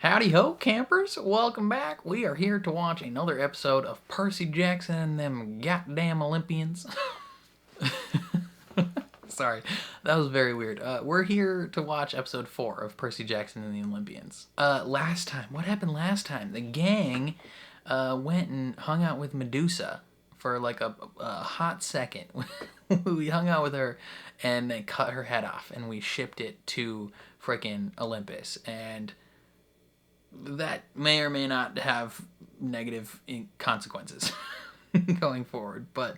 Howdy ho, campers! Welcome back. We are here to watch another episode of Percy Jackson and them goddamn Olympians. Sorry, that was very weird. We're here to watch episode 4 of Percy Jackson and the Olympians. Last time, what happened last time? The gang went and hung out with Medusa for like a hot second. We hung out with her and they cut her head off and we shipped it to frickin' Olympus. And that may or may not have negative consequences going forward, but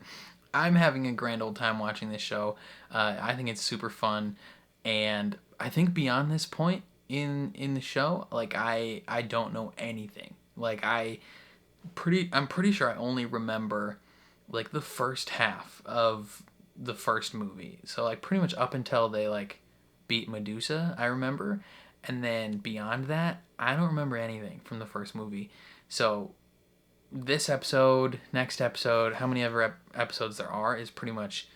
I'm having a grand old time watching this show. I think it's super fun, and I think beyond this point in the show, like I don't know anything. Like I'm pretty sure I only remember like the first half of the first movie. So like pretty much up until they like beat Medusa, I remember. And then beyond that, I don't remember anything from the first movie. So this episode, next episode, how many ever episodes there are is pretty much,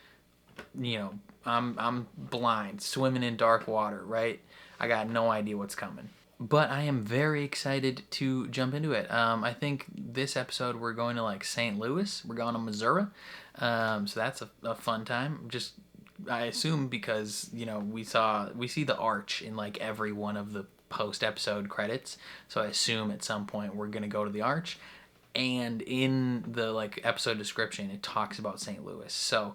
I'm blind, swimming in dark water, right? I got no idea what's coming. But I am very excited to jump into it. I think this episode we're going to like St. Louis. We're going to Missouri. So that's a fun time. I assume because, we see the arch in like every one of the post episode credits. So I assume at some point we're going to go to the arch. And in the like episode description, it talks about St. Louis. So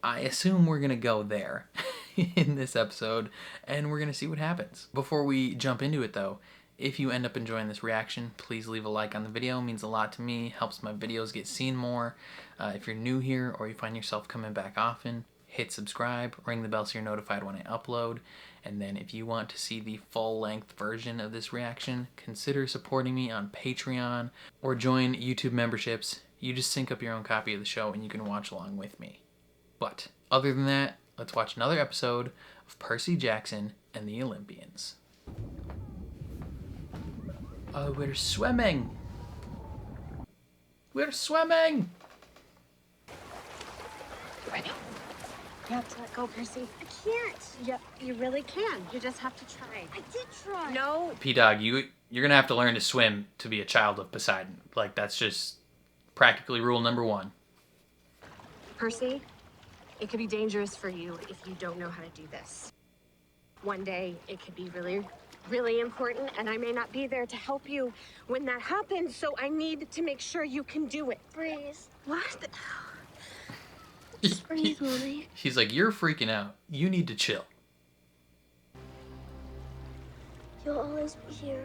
I assume we're going to go there in this episode and we're going to see what happens. Before we jump into it though, if you end up enjoying this reaction, please leave a like on the video. It means a lot to me, helps my videos get seen more. If you're new here or you find yourself coming back often, hit subscribe, ring the bell so you're notified when I upload. And then if you want to see the full-length version of this reaction, consider supporting me on Patreon or join YouTube memberships. You just sync up your own copy of the show and you can watch along with me. But other than that, let's watch another episode of Percy Jackson and the Olympians. Oh, we're swimming! We're swimming! Ready? You have to let go, Percy. I can't. Yeah, you really can. You just have to try. I did try. No. P-Dog, you're gonna have to learn to swim to be a child of Poseidon. Like, that's just practically rule number 1. Percy, it could be dangerous for you if you don't know how to do this. One day, it could be really, really important, and I may not be there to help you when that happens, so I need to make sure you can do it. Breathe. What? Just breathe, Mommy. He's like, you're freaking out. You need to chill. You'll always be here.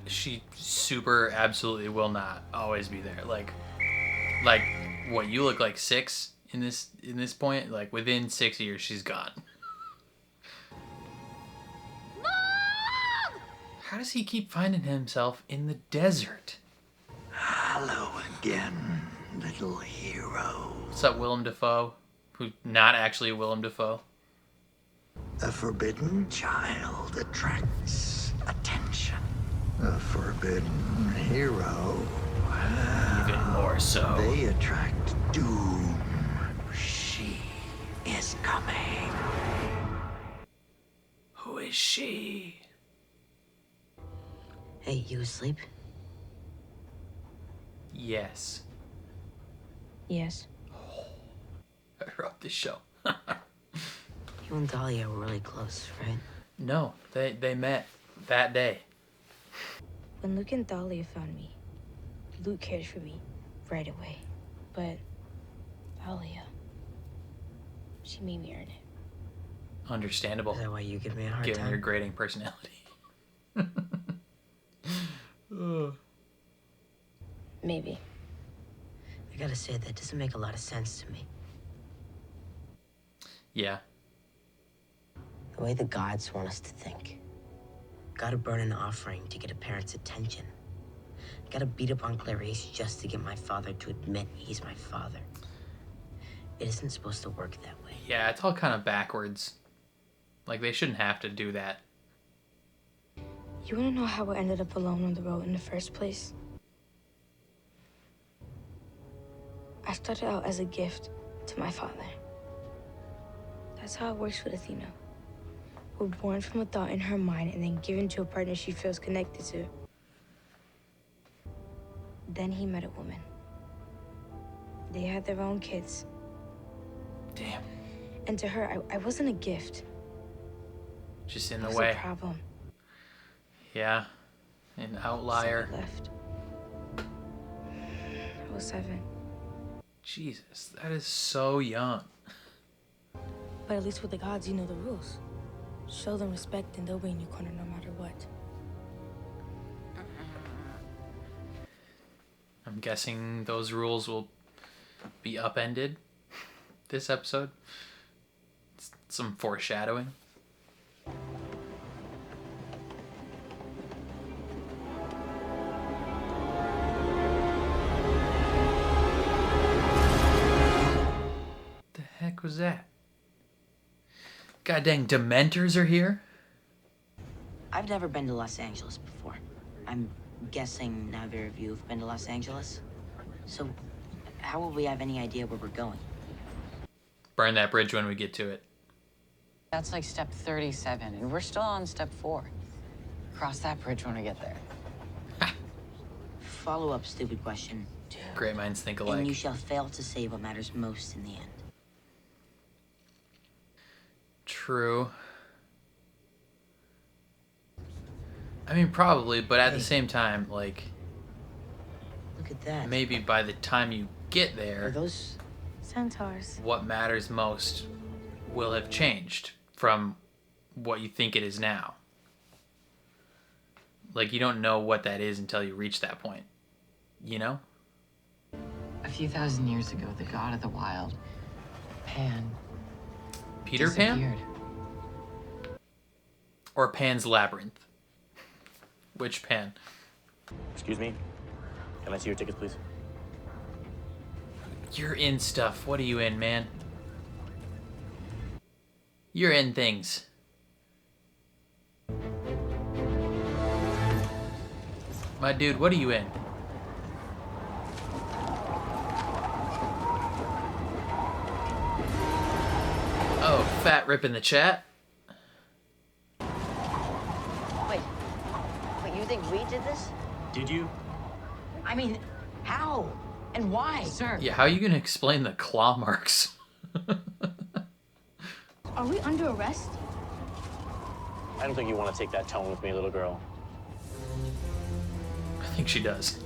She super absolutely will not always be there. Like what, you look like 6 in this point? Like within 6 years she's gone. Mom! How does he keep finding himself in the desert? Hello again, little hero. What's up, Willem Dafoe? Who's not actually Willem Dafoe. A forbidden child attracts attention. A forbidden hero. Even more so. They attract doom. She is coming. Who is she? Hey, you asleep? Yes. Yes. I wrote this show. You and Dahlia were really close, right? No, they met that day. When Luke and Dahlia found me, Luke cared for me right away. But Dahlia, she made me earn it. Understandable. Is that why you give me a hard Given time? your grading personality. Maybe. I gotta say, that doesn't make a lot of sense to me. Yeah. The way the gods want us to think. Gotta burn an offering to get a parent's attention. Gotta beat up on Clarice just to get my father to admit he's my father. It isn't supposed to work that way. Yeah, it's all kind of backwards. Like, they shouldn't have to do that. You wanna know how I ended up alone on the road in the first place? I started out as a gift to my father. That's how it works with Athena. were born from a thought in her mind and then given to a partner she feels connected to. Then he met a woman. They had their own kids. Damn. And to her, I wasn't a gift. Just in I the was way. a problem. Yeah. An outlier. So I left. I was 7. Jesus, that is so young. But at least with the gods, you know the rules. Show them respect and they'll be in your corner no matter what. I'm guessing those rules will be upended this episode. Some foreshadowing. The heck was that? God dang, Dementors are here? I've never been to Los Angeles before. I'm guessing neither of you have been to Los Angeles. So, how will we have any idea where we're going? Burn that bridge when we get to it. That's like step 37, and we're still on step 4. Cross that bridge when we get there. Follow-up stupid question. Great minds think And you alike. shall fail to say what matters most in the end. True. I mean, probably, but at the Hey. same time, like, Look at that. maybe by the time you get Are there, those... Centaurs. what matters most will have changed from what you think it is now. Like, you don't know what that is until you reach that point. You know? A few thousand years ago, the god of the wild, Pan, Peter Pan? disappeared. Or Pan's Labyrinth? Which Pan? Excuse me? Can I see your tickets, please? You're in stuff. What are you in, man? You're in things. My dude, what are you in? Oh, fat rip in the chat. Wait, you think we did this? Did you? I mean, how? And why? Sir, Yeah, how are you gonna explain the claw marks? Are we under arrest? I don't think you want to take that tone with me, little girl. I think she does.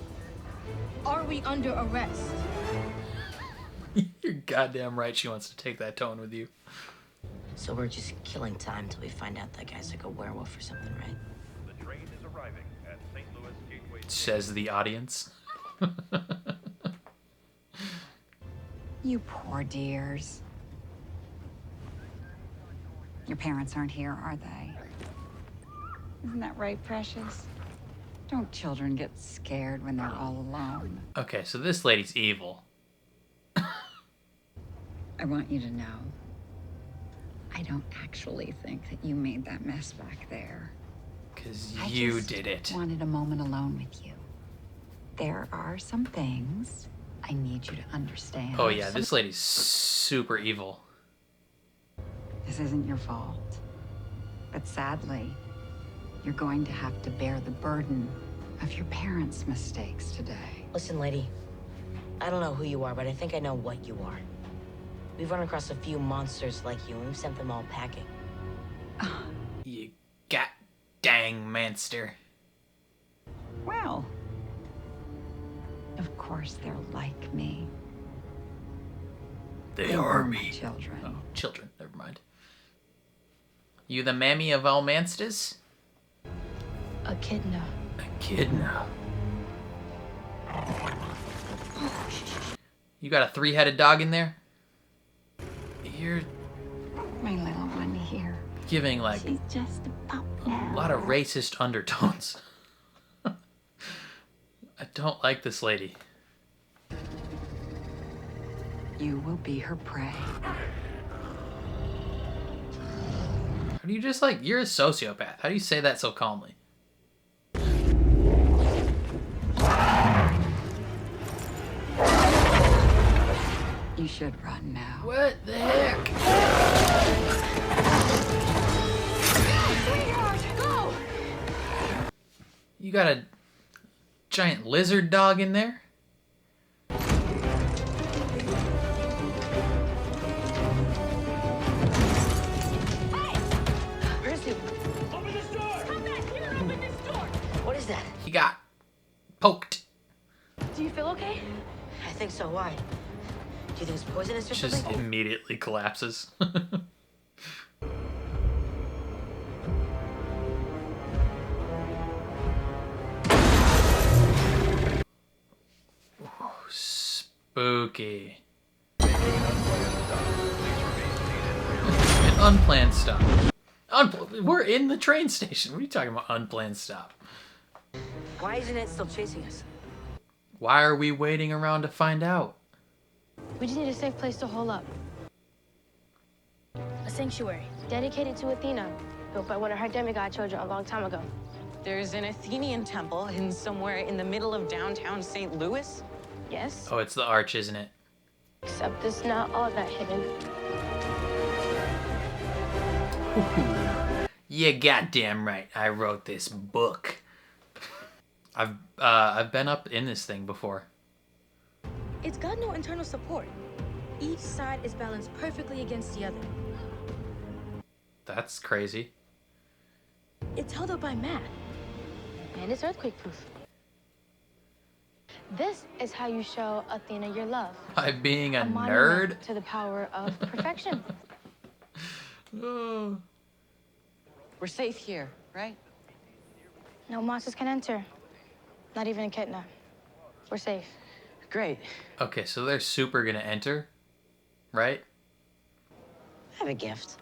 Are we under arrest? You're goddamn right she wants to take that tone with you. So we're just killing time till we find out that guy's like a werewolf or something, right? The train is arriving at St. Louis Gateway. Says the audience. You poor dears. Your parents aren't here, are they? Isn't that right, Precious? Don't children get scared when they're all alone? Okay, so this lady's evil. I want you to know, I don't actually think that you made that mess back there. Because I you just did it. wanted a moment alone with you. There are some things I need you to understand. Oh yeah, this lady's super evil. This isn't your fault. But sadly, you're going to have to bear the burden of your parents' mistakes today. Listen, lady. I don't know who you are, but I think I know what you are. We've run across a few monsters like you, and we've sent them all packing. You god dang monster. Well, of course they're like me. They are my me. children. Oh, children, never mind. You the mammy of all monsters? Echidna. Echidna. You got a 3-headed dog in there? You're My little one here. giving like She's just a pup a now. lot of racist undertones. I don't like this lady. You will be her prey. How do you just like, you're a sociopath. How do you say that so calmly? You should run now. What the heck? You got a giant lizard dog in there? Percy! Open this door! Come back here and open this door! What is that? He got poked. Do you feel okay? I think so. Why? Do you think it's poisonous or Just something? immediately collapses. Ooh, spooky. An unplanned stop. We're in the train station. What are you talking about, unplanned stop? Why isn't it still chasing us? Why are we waiting around to find out? We just need a safe place to hole up. A sanctuary dedicated to Athena, built by one of her demigod children a long time ago. There's an Athenian temple in somewhere in the middle of downtown St. Louis. Yes, Oh, it's the arch, isn't it? except it's not all that hidden. You goddamn right. I wrote this book. I've been up in this thing before. It's got no internal support. Each side is balanced perfectly against the other. That's crazy. It's held up by math. And it's earthquake-proof. This is how you show Athena your love. By being a monument nerd? to the power of perfection. Oh. We're safe here, right? No monsters can enter. Not even Echidna. We're safe. Great. Okay, so they're super gonna enter, right? I have a gift.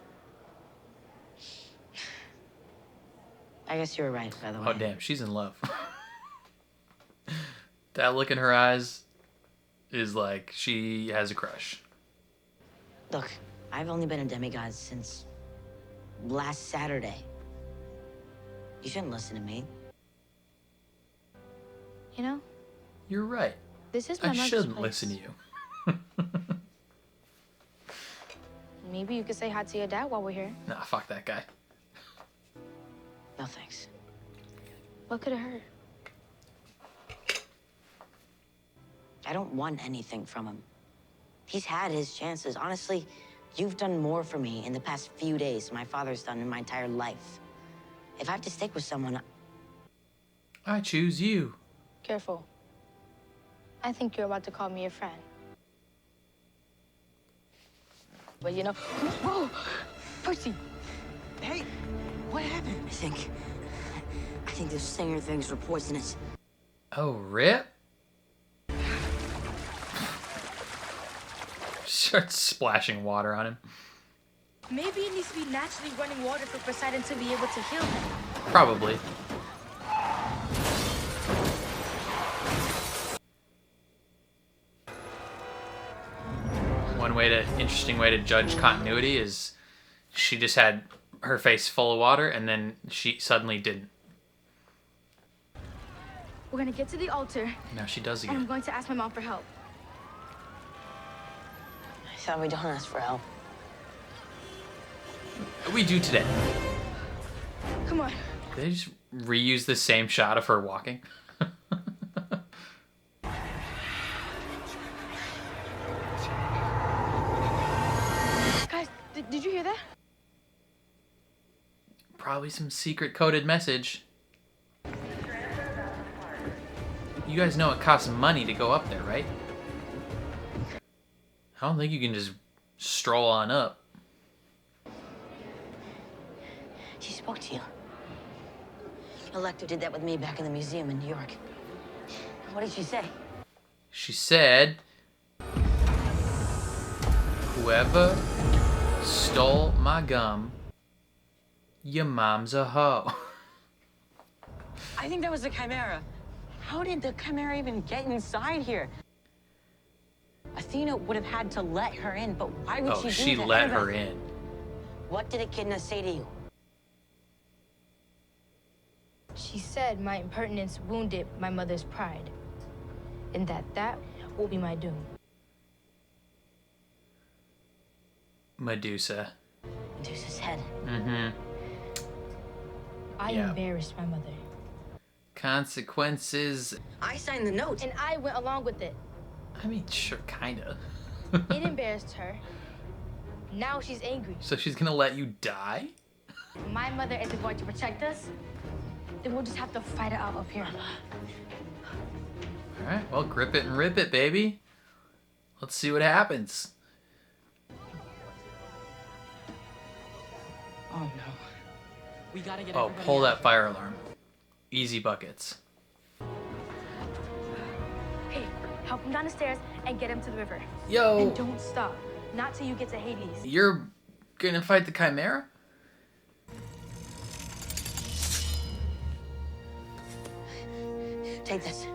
I guess you were right, by the way. Oh, damn, she's in love. That look in her eyes is like she has a crush. Look, I've only been a demigod since last Saturday. You shouldn't listen to me. You know, You're right. this is my I mother's shouldn't place. listen to you. Maybe you could say hi to your dad while we're here. Nah, fuck that guy. No thanks. What could it hurt? I don't want anything from him. He's had his chances. Honestly, you've done more for me in the past few days than my father's done in my entire life. If I have to stick with someone, I choose you. Careful. I think you're about to call me a friend. But you know, whoa, Percy. Hey, what happened? I think those singer things were poisonous. Oh, rip. Starts splashing water on him. Maybe it needs to be naturally running water for Poseidon to be able to heal him. Probably. Interesting way to judge continuity is she just had her face full of water and then she suddenly didn't. We're gonna get to the altar, Now she does and I'm again. going to ask my mom for help. I thought we don't ask for help. We do today. Come on. They just reuse the same shot of her walking. Guys, did you hear that? Probably some secret coded message. You guys know it costs money to go up there, right? I don't think you can just stroll on up. She spoke to you. Electra did that with me back in the museum in New York. What did she say? She said, whoever stole my gum, your mom's a hoe. I think that was a chimera. How did the chimera even get inside here? Athena would have had to let her in, but why would Oh, she she do that? let her in. What did Echidna say to you? She said my impertinence wounded my mother's pride, and that will be my doom. Medusa. Medusa's head. Mm-hmm. I Yeah. embarrassed my mother. Consequences. I signed the note. And I went along with it. I mean, sure, kinda. It embarrassed her. Now she's angry. So she's gonna let you die? If my mother isn't going to protect us, then we'll just have to fight it out up here. Alright, well, grip it and rip it, baby. Let's see what happens. Oh no. We gotta get Oh, everybody pull out. that fire alarm. Easy buckets. Hey, help him down the stairs and get him to the river. Yo! And don't stop. Not till you get to Hades. You're gonna fight the Chimera? Take this.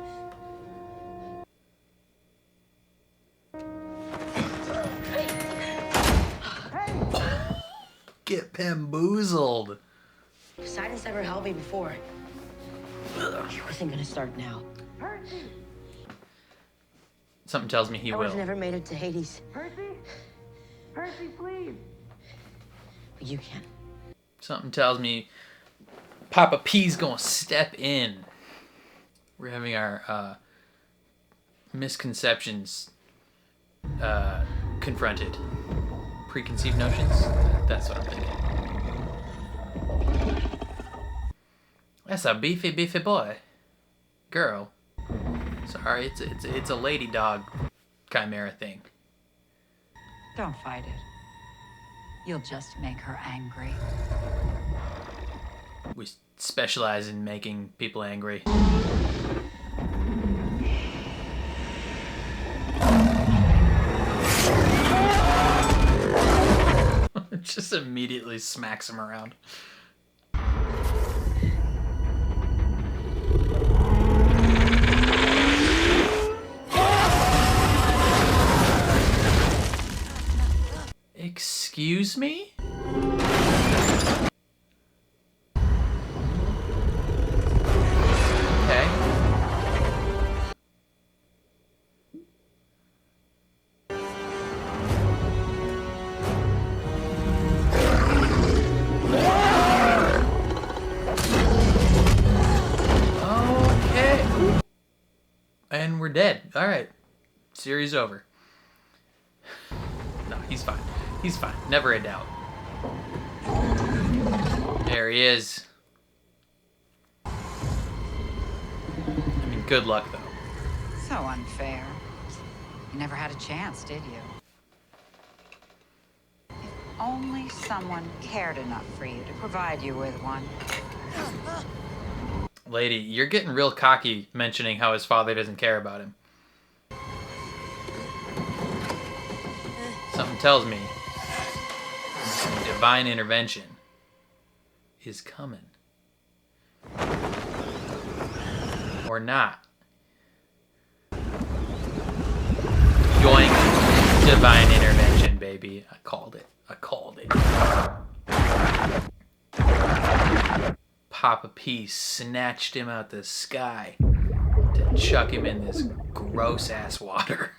Get bamboozled. Poseidon's never helped me before. He wasn't gonna start now. Something tells me he I will. would have never made it to Hades. Percy, please. But you can. Something tells me Papa P's gonna step in. We're having our misconceptions confronted. Preconceived notions? That's what I'm thinking. That's a beefy, beefy boy. Girl. Sorry, it's a lady dog chimera thing. Don't fight it. You'll just make her angry. We specialize in making people angry. Just immediately smacks him around. Excuse me? Okay. Okay. And we're dead. All right. Series over. No, he's fine. He's fine. Never a doubt. There he is. I mean, good luck, though. So unfair. You never had a chance, did you? If only someone cared enough for you to provide you with one. Lady, you're getting real cocky mentioning how his father doesn't care about him. Something tells me divine intervention is coming. Or not. Yoink. Divine intervention, baby. I called it. I called it. Papa P snatched him out the sky to chuck him in this gross ass water.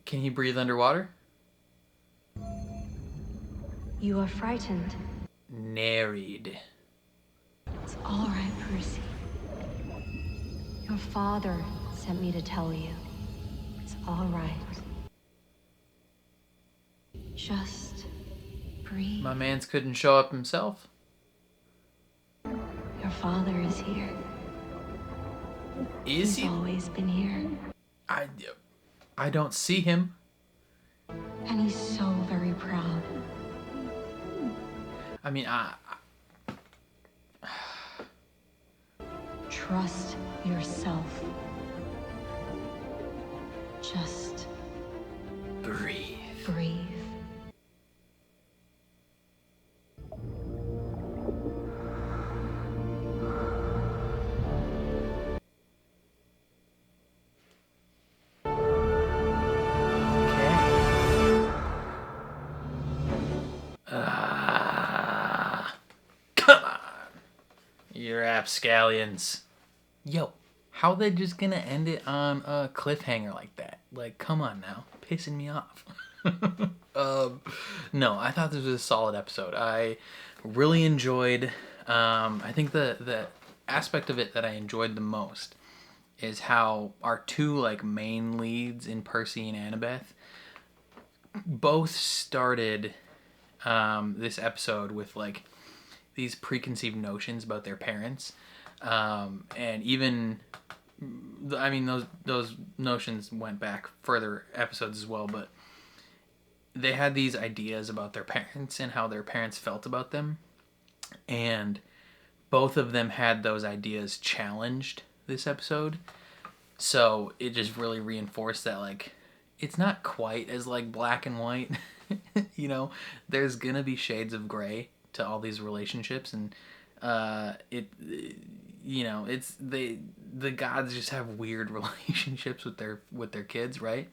Can he breathe underwater? You are frightened. Narried. It's all right, Percy. Your father sent me to tell you. It's all right. Just breathe. My mans couldn't show up himself. Your father is here. Is He's he? always been here. I don't see him. And he's so very proud. I mean, Trust yourself. Just breathe. breathe. Come on. You're rapscallions. Yo, how they just gonna end it on a cliffhanger like that? Like, come on now. Pissing me off. No, I thought this was a solid episode. I really enjoyed. I think the aspect of it that I enjoyed the most is how our two like main leads in Percy and Annabeth both started this episode with like these preconceived notions about their parents, and even I mean those notions went back further episodes as well, but they had these ideas about their parents and how their parents felt about them, and both of them had those ideas challenged this episode. So it just really reinforced that like it's not quite as like black and white. You know, there's gonna be shades of gray to all these relationships, and it you know, it's the gods just have weird relationships with their kids, right?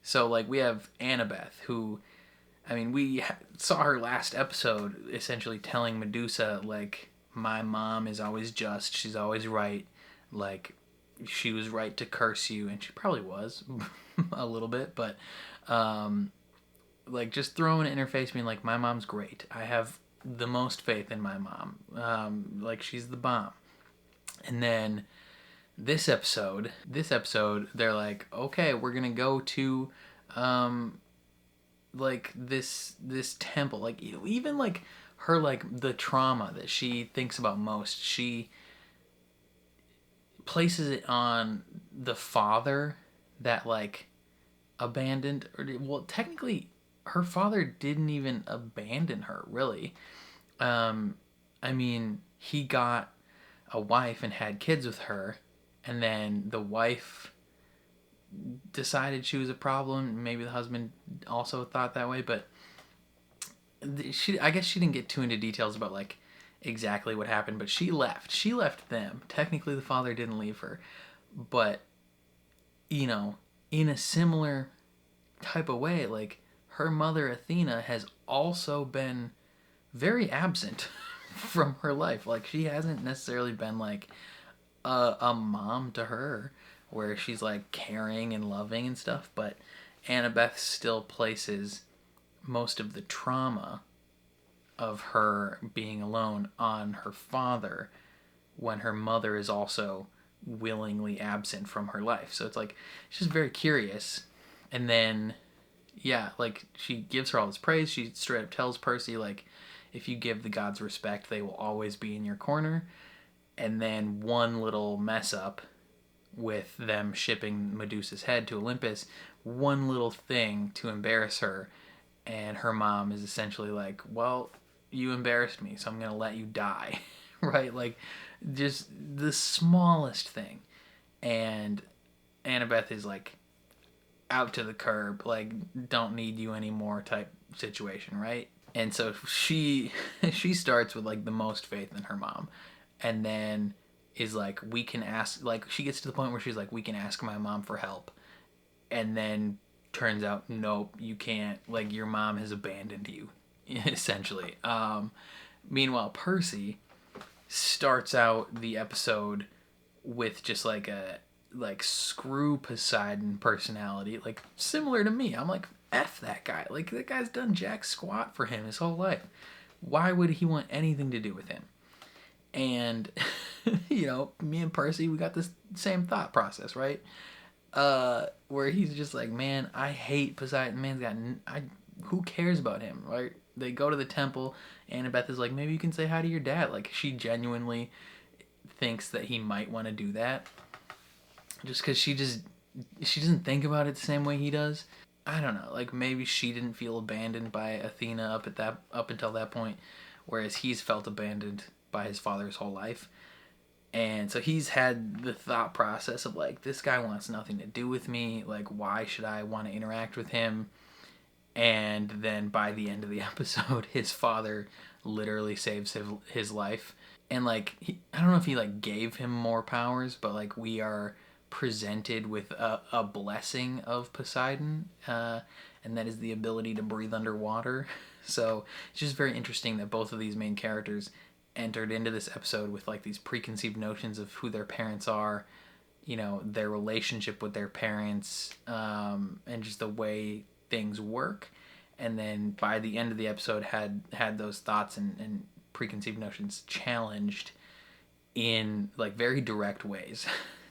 So like we have Annabeth, who, I mean, we saw her last episode essentially telling Medusa like, my mom is always just, she's always right, like she was right to curse you, and she probably was a little bit, but like just throwing it in her face, being like, my mom's great, I have the most faith in my mom, like she's the bomb. And then this episode, they're like, okay, we're gonna go to like this temple, like even like her, like the trauma that she thinks about most, she places it on the father that like abandoned, or well, technically her father didn't even abandon her, really. I mean, he got a wife and had kids with her, and then the wife decided she was a problem. Maybe the husband also thought that way, but I guess she didn't get too into details about like exactly what happened, but she left them. Technically the father didn't leave her, but you know, in a similar type of way, like her mother Athena has also been very absent from her life. Like she hasn't necessarily been like a mom to her, where she's like caring and loving and stuff, but Annabeth still places most of the trauma of her being alone on her father, when her mother is also willingly absent from her life. So it's like she's just very curious. And then yeah, like she gives her all this praise. She straight up tells Percy like, if you give the gods respect, they will always be in your corner. And then one little mess up with them shipping Medusa's head to Olympus, one little thing to embarrass her, and her mom is essentially like, well, you embarrassed me, so I'm gonna let you die. Right? Like just the smallest thing. And Annabeth is like out to the curb, like don't need you anymore type situation, right? And so she starts with like the most faith in her mom, and then is like, we can ask, like she gets to the point where she's like, we can ask my mom for help, and then turns out nope, you can't, like your mom has abandoned you essentially. Meanwhile Percy starts out the episode with just like a like screw Poseidon personality, like similar to me. I'm like, F that guy, like that guy's done jack squat for him his whole life, why would he want anything to do with him? And you know, me and Percy, we got this same thought process, right? Where he's just like, man, I hate Poseidon, man's got who cares about him, right? They go to the temple, Annabeth is like, maybe you can say hi to your dad. Like she genuinely thinks that he might want to do that, just because she doesn't think about it the same way he does. I don't know, like maybe she didn't feel abandoned by Athena up until that point, whereas he's felt abandoned by his father his whole life. And so he's had the thought process of like, this guy wants nothing to do with me, like why should I want to interact with him? And then by the end of the episode, his father literally saves his life. And like I don't know if he like gave him more powers, but like we are presented with a blessing of Poseidon, and that is the ability to breathe underwater. So it's just very interesting that both of these main characters entered into this episode with like these preconceived notions of who their parents are, you know, their relationship with their parents, and just the way things work, and then by the end of the episode had those thoughts and preconceived notions challenged in like very direct ways.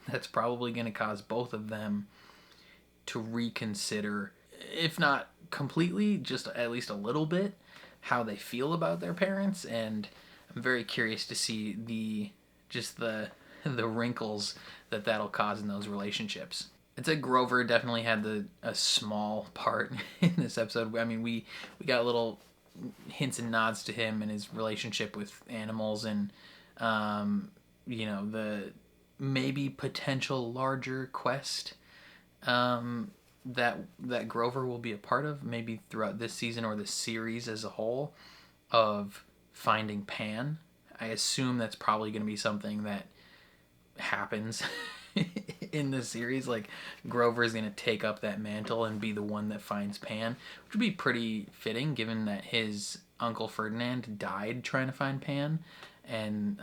That's probably going to cause both of them to reconsider, if not completely, just at least a little bit, how they feel about their parents. And I'm very curious to see the wrinkles that'll cause in those relationships. I'd say Grover definitely had a small part in this episode. I mean, we got little hints and nods to him and his relationship with animals, and the maybe potential larger quest that Grover will be a part of, maybe throughout this season or the series as a whole, of finding Pan. I assume that's probably going to be something that happens in the series. Like, Grover is going to take up that mantle and be the one that finds Pan, which would be pretty fitting given that his uncle Ferdinand died trying to find Pan, and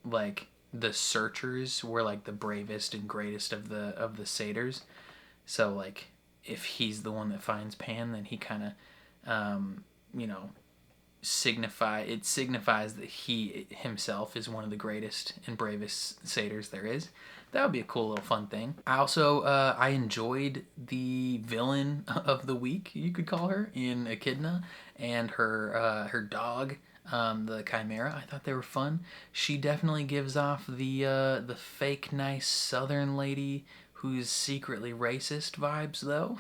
like the Searchers were like the bravest and greatest of the satyrs. So like if he's the one that finds Pan, then he kind of signifies that he himself is one of the greatest and bravest satyrs there is. That would be a cool little fun thing. I also I enjoyed the villain of the week, you could call her, in Echidna, and her dog, the Chimera. I thought they were fun. She definitely gives off the fake nice Southern lady who's secretly racist vibes, though.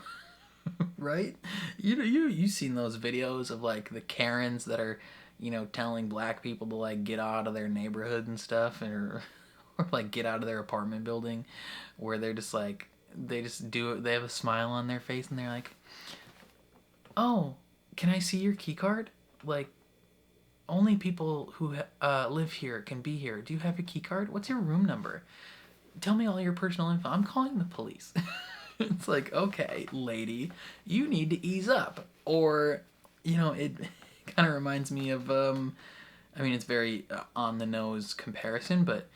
Right? You've seen those videos of like the Karens that are, telling black people to like get out of their neighborhood and stuff, or like get out of their apartment building, where they're just like, they just do it. They have a smile on their face and they're like, "Oh, can I see your key card? Like, only people who live here can be here. Do you have your key card? What's your room number? Tell me all your personal info. I'm calling the police." It's like, okay, lady, you need to ease up. Or, it kind of reminds me of, it's very on the nose comparison, but,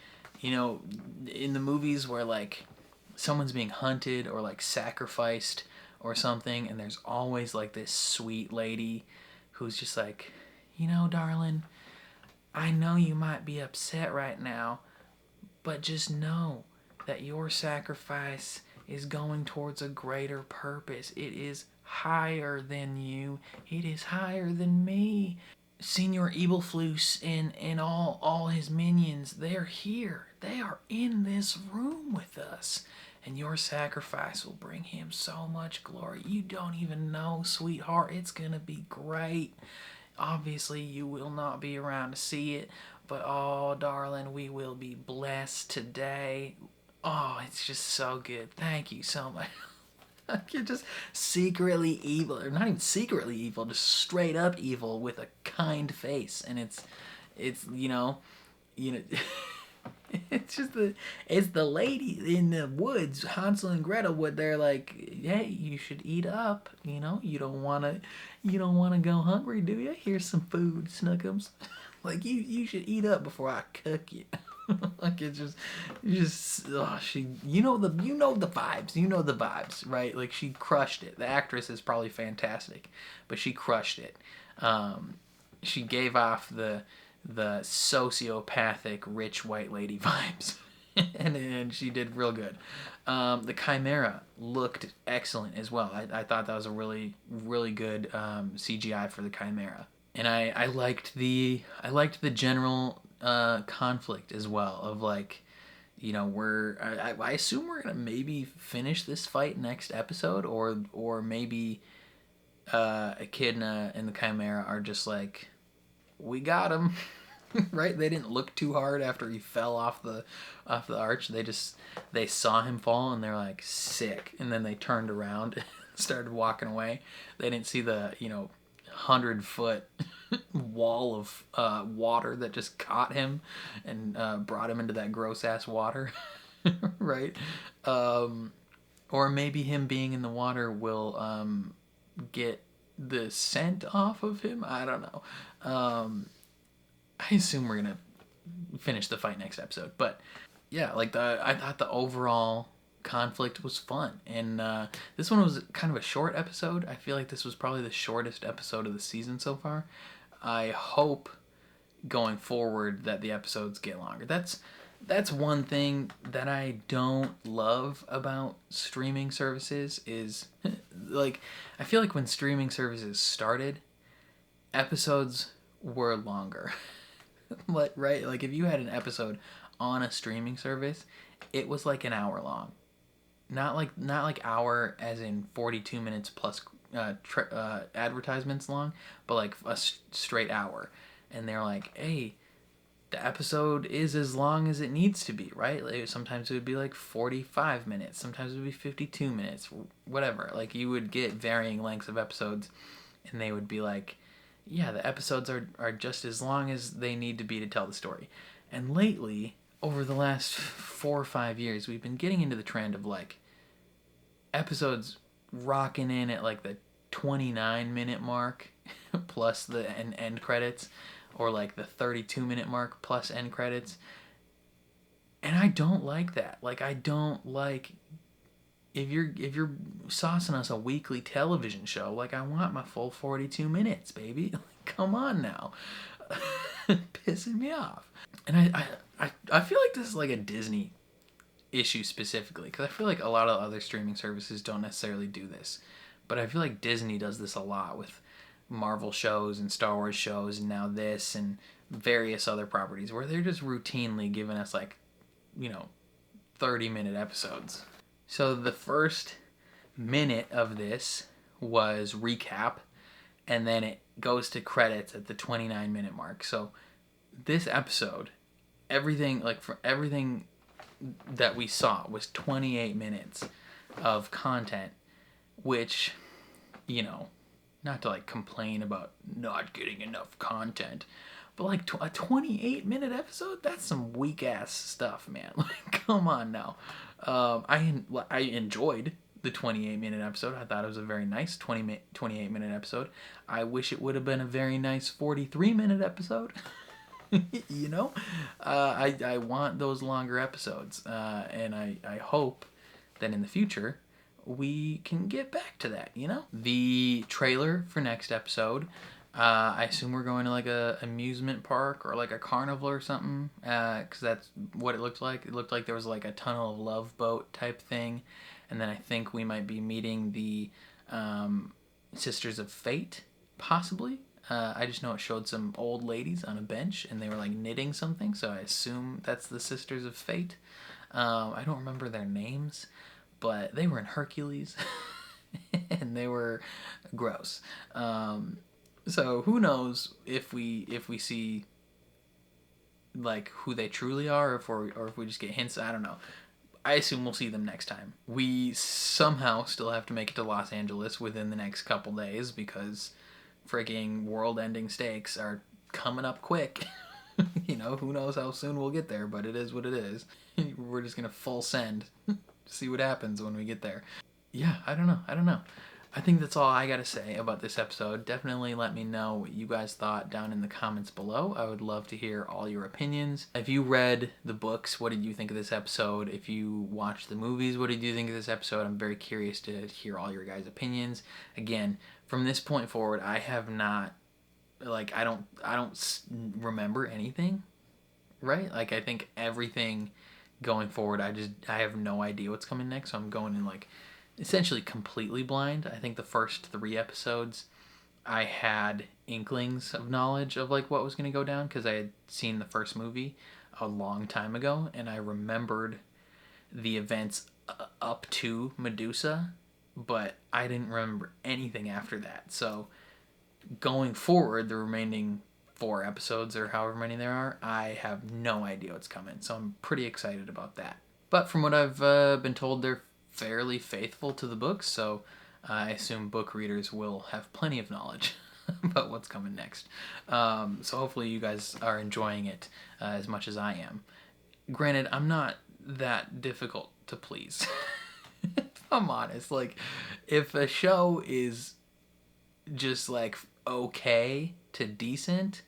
in the movies where like someone's being hunted or like sacrificed or something, and there's always like this sweet lady who's just like, darling, I know you might be upset right now, but just know that your sacrifice is going towards a greater purpose. It is higher than you. It is higher than me. Senor Evilflus and all his minions, they're here. They are in this room with us. And your sacrifice will bring him so much glory. You don't even know, sweetheart. It's gonna be great. Obviously, you will not be around to see it, but oh, darling, we will be blessed today. Oh, it's just so good. Thank you so much. You're just secretly evil, or not even secretly evil, just straight up evil with a kind face, and it's it's just it's the lady in the woods, Hansel and Gretel, what they're like, hey, you should eat up, you don't wanna go hungry, do you? Here's some food, Snookums. Like you should eat up before I cook you. Like it's just she the vibes, right? Like she crushed it. The actress is probably fantastic, but she crushed it. She gave off the sociopathic rich white lady vibes, and she did real good. The Chimera looked excellent as well. I thought that was a really really good CGI for the Chimera, and I liked the general conflict as well, of like, I assume we're gonna maybe finish this fight next episode, or maybe Echidna and the Chimera are just like, we got him. Right? They didn't look too hard after he fell off the arch. They saw him fall and they're like, sick, and then they turned around and started walking away. They didn't see the 100-foot wall of water that just caught him and brought him into that gross ass water. Right? Or maybe him being in the water will get the scent off of him. I don't know. I assume we're gonna finish the fight next episode, but yeah, like I thought the overall conflict was fun. And this one was kind of a short episode. I feel like this was probably the shortest episode of the season so far. I hope going forward that the episodes get longer. That's one thing that I don't love about streaming services is like I feel like when streaming services started, episodes were longer. Right? Like if you had an episode on a streaming service, it was like an hour long. Not like hour as in 42 minutes plus advertisements long, but like a straight hour. And they're like, "Hey, the episode is as long as it needs to be," right? Like, sometimes it would be like 45 minutes, sometimes it would be 52 minutes, whatever. Like you would get varying lengths of episodes, and they would be like, yeah, the episodes are just as long as they need to be to tell the story. And lately, over the last 4 or 5 years, we've been getting into the trend of like episodes rocking in at like the 29-minute mark plus the end credits, or like the 32-minute mark plus end credits. And I don't like that. Like I don't like if you're saucing us a weekly television show, like I want my full 42 minutes, baby. Like, come on now. Pissing me off. And I feel like this is like a Disney issue specifically, because I feel like a lot of other streaming services don't necessarily do this, but I feel like Disney does this a lot with Marvel shows and Star Wars shows, and now this and various other properties, where they're just routinely giving us like 30-minute episodes. So the first minute of this was recap, and then it goes to credits at the 29-minute mark. So this episode, everything that we saw was 28 minutes of content, which, not to like complain about not getting enough content, but like a 28-minute episode, that's some weak ass stuff, man. Like, come on now. I enjoyed the 28-minute episode. I thought it was a very nice 28-minute episode. I wish it would have been a very nice 43-minute episode. I want those longer episodes, and I hope that in the future we can get back to that. The trailer for next episode, I assume we're going to like a amusement park or like a carnival or something, because that's what it looked like. It looked like there was like a tunnel of love boat type thing, and then I think we might be meeting the Sisters of Fate, possibly. I just know it showed some old ladies on a bench, and they were like knitting something, so I assume that's the Sisters of Fate. I don't remember their names, but they were in Hercules, and they were gross. So who knows if we see like who they truly are, or if we just get hints. I don't know. I assume we'll see them next time. We somehow still have to make it to Los Angeles within the next couple days, because freaking world-ending stakes are coming up quick. Who knows how soon we'll get there, but it is what it is. We're just gonna full send, see what happens when we get there. Yeah, I don't know. I think that's all I gotta say about this episode. Definitely let me know what you guys thought down in the comments below. I would love to hear all your opinions. If you read the books, what did you think of this episode? If you watched the movies, what did you think of this episode? I'm very curious to hear all your guys' opinions. Again, from this point forward, I have not, like, I don't remember anything, right? Like, I think everything going forward, I have no idea what's coming next, so I'm going in like essentially completely blind. I think the first 3 episodes I had inklings of knowledge of like what was going to go down, because I had seen the first movie a long time ago, and I remembered the events up to Medusa, but I didn't remember anything after that. So going forward, the remaining 4 episodes or however many there are, I have no idea what's coming, so I'm pretty excited about that. But from what I've been told, they're fairly faithful to the books, so I assume book readers will have plenty of knowledge about what's coming next. So hopefully you guys are enjoying it as much as I am. Granted, I'm not that difficult to please. If I'm honest, like, if a show is just like okay to decent,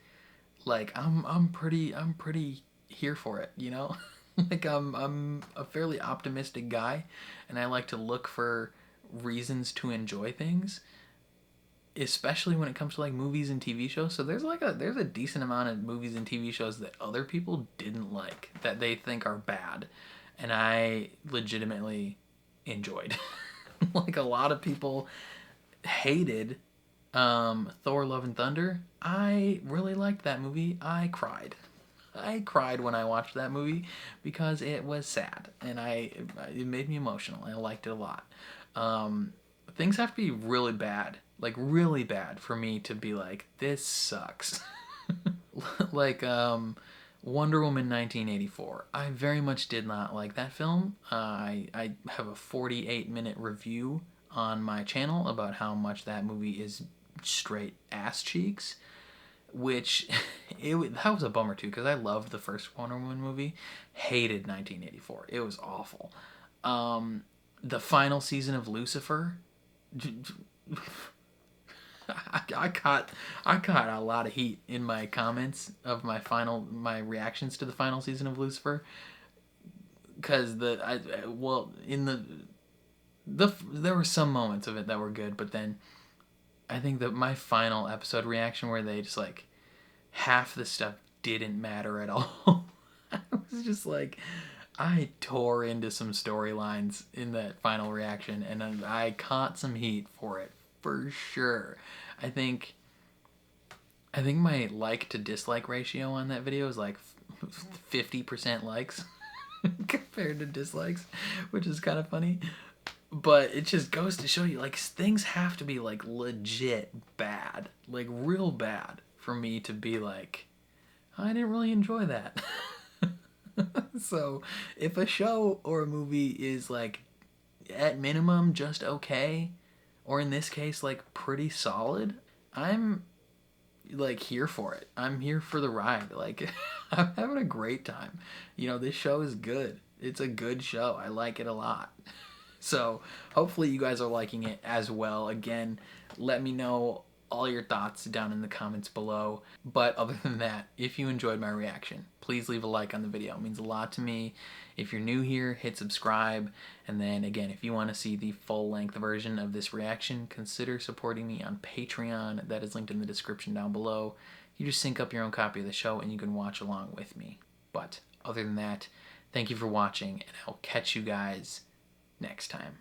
like I'm pretty here for it, Like I'm a fairly optimistic guy, and I like to look for reasons to enjoy things, especially when it comes to like movies and TV shows. So there's a decent amount of movies and TV shows that other people didn't like, that they think are bad, and I legitimately enjoyed. Like a lot of people hated Thor: Love and Thunder. I really liked that movie. I cried. I cried when I watched that movie because it was sad, and it made me emotional. I liked it a lot. Things have to be really bad, like really bad, for me to be like, this sucks. Like Wonder Woman 1984. I very much did not like that film. I have a 48-minute review on my channel about how much that movie is straight ass cheeks, which that was a bummer too, because I loved the first Wonder Woman movie. Hated 1984. It was awful. The final season of Lucifer, I caught a lot of heat in my comments of my reactions to the final season of Lucifer, because there were some moments of it that were good, but then I think that my final episode reaction, where they just like, half the stuff didn't matter at all. I was just like, I tore into some storylines in that final reaction, and I caught some heat for it for sure. I think my like to dislike ratio on that video is like 50% likes compared to dislikes, which is kind of funny. But it just goes to show you, like, things have to be like legit bad, like real bad, for me to be like, I didn't really enjoy that. So if a show or a movie is like at minimum just okay, or in this case like pretty solid, I'm like here for it. I'm here for the ride. Like I'm having a great time. You know, this show is good. It's a good show. I like it a lot. So hopefully you guys are liking it as well. Again, let me know all your thoughts down in the comments below. But other than that, if you enjoyed my reaction, please leave a like on the video. It means a lot to me. If you're new here, hit subscribe. And then again, if you want to see the full-length version of this reaction, consider supporting me on Patreon. That is linked in the description down below. You just sync up your own copy of the show and you can watch along with me. But other than that, thank you for watching, and I'll catch you guys next time.